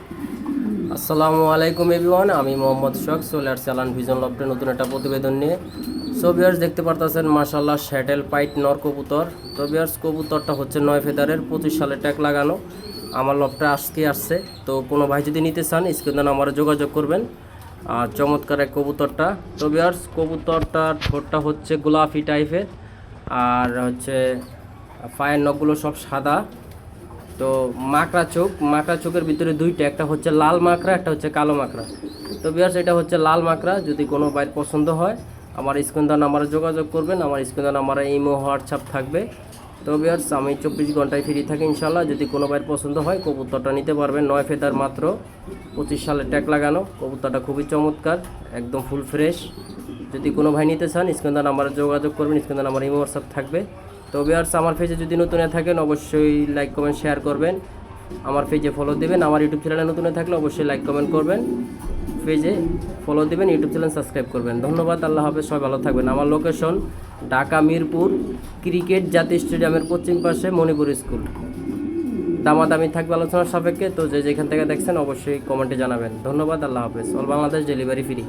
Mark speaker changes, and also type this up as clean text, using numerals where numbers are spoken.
Speaker 1: আসসালামু আলাইকুম এভরিওয়ান, আমি মোহাম্মদ শখ চলে আসছি আলান ভিজন লফটে নতুন একটা প্রতিবেদন নিয়ে। সো ভিউয়ার্স দেখতে পারতেছেন মাশাআল্লাহ শ্যাটেল পাইট নর কবুতর। তো ভিউয়ার্স কবুতরটা হচ্ছে 9 ফেদারের 25 সালে ট্যাগ লাগানো, আমার লফটে আজকে আসছে। তো কোনো ভাই যদি নিতে চান স্ক্রিনে নাম্বারে যোগাযোগ করবেন। আর চমৎকার এক কবুতরটা। তো ভিউয়ার্স কবুতরটার ঠোঁটটা হচ্ছে গোলাপি টাইপের, আর হচ্ছে পায়ের নখগুলো সব সাদা। তো মাকড়া চোখের ভিতরে দুইটা, একটা হচ্ছে লাল মাকড়া, একটা হচ্ছে কালো মাকড়া। তো বিয়ার্স এটা হচ্ছে লাল মাকড়া। যদি কোনো বাইর পছন্দ হয় আমার স্ক্রিন নাম্বারে যোগাযোগ করবেন। আমার স্ক্রিন নাম্বারে ইমো হোয়াটসঅ্যাপ থাকবে। তো বিয়ার্স আমি 24 ঘন্টায় ফ্রি থাকি ইনশাল্লাহ। যদি কোনো বাইর পছন্দ হয় কবুতরটা নিতে পারবেন। 9 ফেদার মাত্র, 25 সালে ট্যাগ লাগানো। কবুতরটা খুবই চমৎকার, একদম ফুল ফ্রেশ। যদি কোনো ভাই নিতে চান স্ক্রিন নাম্বারে যোগাযোগ করবেন। স্ক্রিন নাম্বার ইমো হোয়াটসঅ্যাপ থাকবে। তো ভিউয়ার্স আমার পেজে যদি নতুন থাকেন অবশ্যই লাইক কমেন্ট শেয়ার করবেন। আমার পেজে ফলো দেবেন। আমার ইউটিউব চ্যানেলে নতুন থাকলে অবশ্যই লাইক কমেন্ট করবেন, পেজে ফলো দেবেন, ইউটিউব চ্যানেল সাবস্ক্রাইব করবেন। ধন্যবাদ, আল্লাহ হাফেজ, সবাই ভালো থাকবেন। আমার লোকেশন ঢাকা মিরপুর ক্রিকেট জাতীয় স্টেডিয়ামের পশ্চিম পাশে মণিপুর স্কুল। দামাদামি থাকবে আলোচনার সাপেক্ষে। তো যে যেখান থেকে দেখছেন অবশ্যই কমেন্টে জানাবেন। ধন্যবাদ, আল্লাহ হাফেজ। All Bangladesh delivery free.